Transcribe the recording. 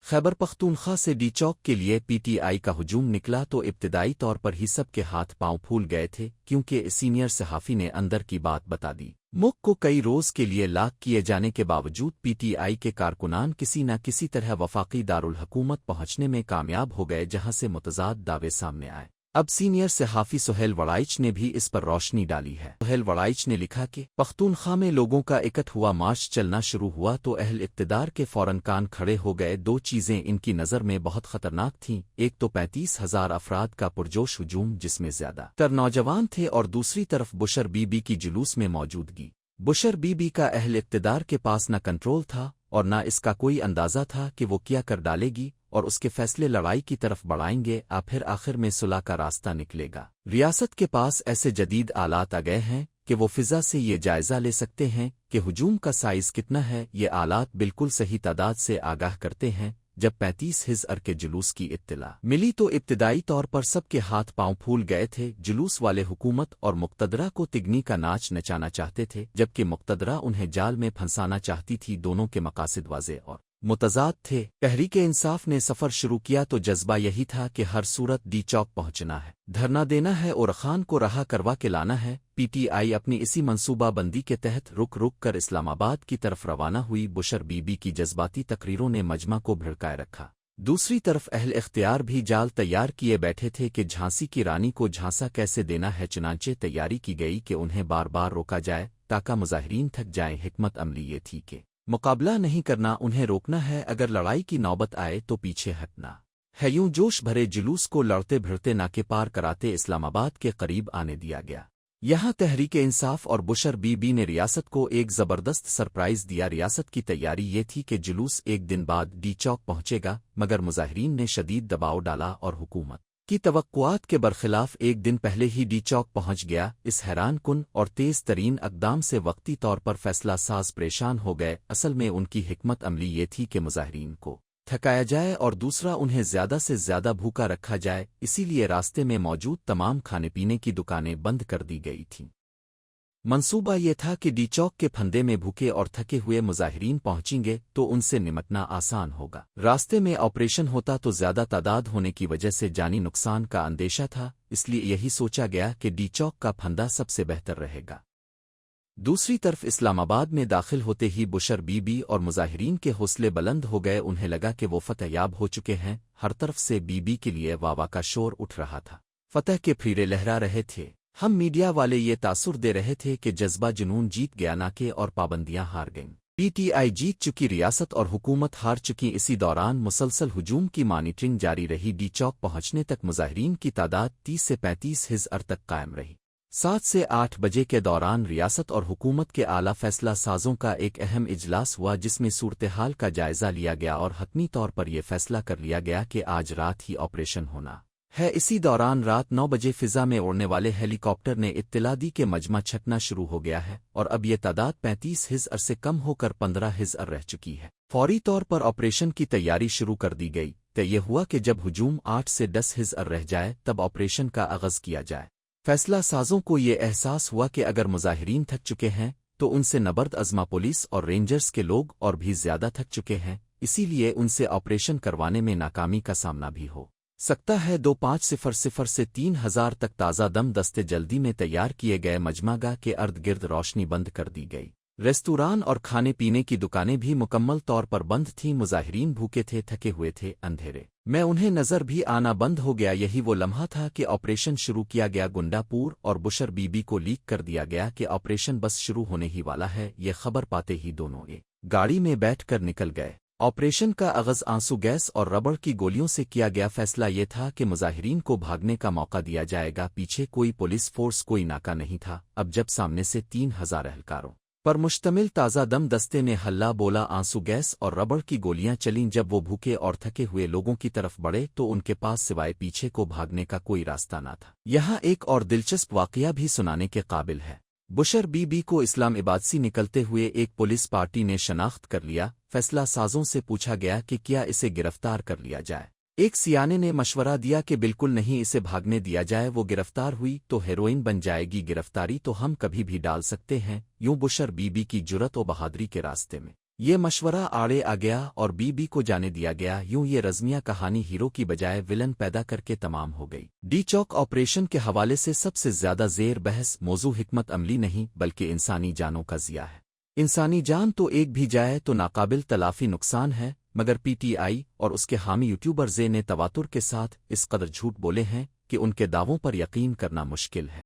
खैबर पख्तूनख्वा से डी चौक के लिए पीटीआई का हुजूम निकला तो इब्तदाई तौर पर ही सबके हाथ पांव फूल गए थे, क्योंकि सीनियर सहाफ़ी ने अंदर की बात बता दी। मुल्क को कई रोज़ के लिए लाक किए जाने के बावजूद पीटीआई के कारकुनान किसी न किसी तरह वफाकी दारुल हुकूमत पहुंचने में कामयाब हो गए, जहां से मुतज़ाद दावे सामने आए। अब सीनियर सहाफ़ी सुहेल वड़ाइच ने भी इस पर रोशनी डाली है। सुहेल वड़ाइच ने लिखा कि पख्तूनख्वा में लोगों का इकट्ठ हुआ मार्च चलना शुरू हुआ तो अहल इक़्तिदार के फौरन कान खड़े हो गए। दो चीज़ें इनकी नज़र में बहुत ख़तरनाक थीं, एक तो 35,000 अफराद का पुरजोश हुजूम जिसमें ज़्यादातर नौजवान थे, और दूसरी तरफ बुशर बीबी की जुलूस में मौजूदगी। बुशर बीबी का अहल इक़्तिदार के पास न कंट्रोल था और न इसका कोई अंदाज़ा था कि वो क्या कर डालेगी और उसके फैसले लड़ाई की तरफ बढ़ाएंगे या फिर आखिर में सुलह का रास्ता निकलेगा। रियासत के पास ऐसे जदीद आलात आ गए हैं कि वो फिजा से ये जायज़ा ले सकते हैं कि हुजूम का साइज़ कितना है। ये आलात बिल्कुल सही तादाद से आगाह करते हैं। जब 35,000 के जुलूस की इत्तला मिली तो इब्तदाई तौर पर सबके हाथ पांव फूल गए थे। जुलूस वाले हुकूमत और मुक्तदरा को तिगनी का नाच नचाना चाहते थे, जबकि मुक्तदरा उन्हें जाल में फंसाना चाहती थी। दोनों के मकासद वाज़े और मुतज़ाद थे। तहरीके इंसाफ ने सफ़र शुरू किया तो जज्बा यही था कि हर सूरत डी चौक पहुंचना है, धरना देना है और खान को रहा करवा के लाना है। पीटीआई अपनी इसी मंसूबा बंदी के तहत रुक रुक कर इस्लामाबाद की तरफ रवाना हुई। बुशर बीबी की जज्बाती तकरीरों ने मजमा को भिड़काए रखा। दूसरी तरफ अहल इख्तियार भी जाल तैयार किए बैठे थे कि झांसी की रानी को झांसा कैसे देना है। चुनांचे तैयारी की गई कि उन्हें बार बार रोका जाए ताकि मुजाहिरीन थक जाएं। हिकमत अमली ये थी कि मुकाबला नहीं करना, उन्हें रोकना है। अगर लड़ाई की नौबत आए तो पीछे हटना है। यूं जोश भरे जुलूस को लड़ते भिड़ते नाके पार कराते इस्लामाबाद के करीब आने दिया गया। यहाँ तहरीके इंसाफ और बुशर बीबी ने रियासत को एक ज़बरदस्त सरप्राइज़ दिया। रियासत की तैयारी ये थी कि जुलूस एक दिन बाद डी चौक पहुंचेगा, मगर मुजाहिरीन ने शदीद दबाव डाला और हुकूमत की तवक्कुआत के बरखिलाफ एक दिन पहले ही डी चौक पहुंच गया। इस हैरान कुन और तेज़ तरीन अक़दाम से वक्ती तौर पर फैसला साज परेशान हो गए। असल में उनकी हिकमत अमली ये थी कि मुजाहिरीन को थकाया जाए और दूसरा उन्हें ज़्यादा से ज़्यादा भूखा रखा जाए। इसीलिए रास्ते में मौजूद तमाम खाने पीने की दुकानें बंद कर दी गई थीं। मंसूबा ये था कि डी चौक के फंदे में भूखे और थके हुए मुजाहिरीन पहुंचेंगे तो उनसे निमटना आसान होगा। रास्ते में ऑपरेशन होता तो ज़्यादा तादाद होने की वजह से जानी नुकसान का अंदेशा था, इसलिए यही सोचा गया कि डी चौक का फंदा सबसे बेहतर रहेगा। दूसरी तरफ इस्लामाबाद में दाखिल होते ही बुशर बीबी और मुजाहिरीन के हौसले बुलंद हो गए। उन्हें लगा कि वो फतहयाब हो चुके हैं। हर तरफ से बीबी के लिए वावा का शोर उठ रहा था, फतह के फीरे लहरा रहे थे। हम मीडिया वाले ये तासुर दे रहे थे कि जज्बा जुनून जीत गया, नाके और पाबंदियां हार गईं। पीटीआई जीत चुकी, रियासत और हुकूमत हार चुकी। इसी दौरान मुसलसल हुजूम की मॉनिटरिंग जारी रही। डी चौक पहुंचने तक मुजाहिरीन की तादाद 30 से 35,000 तक कायम रही। 7 से 8 बजे के दौरान रियासत और हुकूमत के आला फैसला साजों का एक अहम इजलास हुआ, जिसमें सूरत-ए-हाल का जायज़ा लिया गया और हतमी तौर पर यह फैसला कर लिया गया कि आज रात ही ऑपरेशन होना है। इसी दौरान रात 9 बजे फिजा में उड़ने वाले हेलीकॉप्टर ने इत्तला दी कि मजमा छटना शुरू हो गया है और अब यह तादाद 35,000 से कम होकर 15,000 रह चुकी है। फौरी तौर पर ऑपरेशन की तैयारी शुरू कर दी गई। तय यह हुआ कि जब हुजूम 8 से 10,000 रह जाए तब ऑपरेशन का आगाज़ किया जाए। फैसला साजों को ये एहसास हुआ कि अगर मुजाहिरीन थक चुके हैं तो उनसे नबर्द अज़मा पुलिस और रेंजर्स के लोग और भी ज़्यादा थक चुके हैं, इसीलिए उनसे ऑपरेशन करवाने में नाकामी का सामना भी हो सकता है। 2500 से 3000 तक ताज़ा दम दस्ते जल्दी में तैयार किए गए। मजमागाह के अर्द गिर्द रोशनी बंद कर दी गई। रेस्तुरान और खाने पीने की दुकानें भी मुकम्मल तौर पर बंद थीं। मुजाहिरीन भूखे थे, थके हुए थे, अंधेरे में उन्हें नज़र भी आना बंद हो गया। यही वो लम्हा था कि ऑपरेशन शुरू किया गया। गुंडापुर और बुशर बीबी को लीक कर दिया गया कि ऑपरेशन बस शुरू होने ही वाला है। ये खबर पाते ही दोनों एक गाड़ी में बैठकर निकल गए। ऑपरेशन का आगाज़ आंसू गैस और रबड़ की गोलियों से किया गया। फैसला ये था कि मुजाहिरीन को भागने का मौका दिया जाएगा। पीछे कोई पुलिस फोर्स, कोई नाका नहीं था। अब जब सामने से 3000 एहलकारों पर मुश्तमिल ताज़ा दम दस्ते ने हल्ला बोला, आंसू गैस और रबड़ की गोलियां चलीं। जब वो भूखे और थके हुए लोगों की तरफ बढ़े तो उनके पास सिवाय पीछे को भागने का कोई रास्ता ना था। यहाँ एक और दिलचस्प वाकया भी सुनाने के काबिल है। बुशर बीबी को इस्लामाबाद से निकलते हुए एक पुलिस पार्टी ने शनाख्त कर लिया। फैसला साजों से पूछा गया कि क्या इसे गिरफ्तार कर लिया जाए। एक सियाने ने मशवरा दिया कि बिल्कुल नहीं, इसे भागने दिया जाए। वो गिरफ्तार हुई तो हेरोइन बन जाएगी। गिरफ्तारी तो हम कभी भी डाल सकते हैं। यूं बुशर बीबी की जुरत और बहादुरी के रास्ते में یہ مشورہ آڑے آ گیا اور بی کو جانے دیا گیا، یوں یہ رزمیہ کہانی ہیرو کی بجائے ولن پیدا کر کے تمام ہو گئی۔ ڈی چوک آپریشن کے حوالے سے سب سے زیادہ زیر بحث موضوع حکمت عملی نہیں بلکہ انسانی جانوں کا ضیاع ہے۔ انسانی جان تو ایک بھی جائے تو ناقابل تلافی نقصان ہے، مگر پی ٹی آئی اور اس کے حامی یوٹیوبرز نے تواتر کے ساتھ اس قدر جھوٹ بولے ہیں کہ ان کے دعووں پر یقین کرنا مشکل ہے۔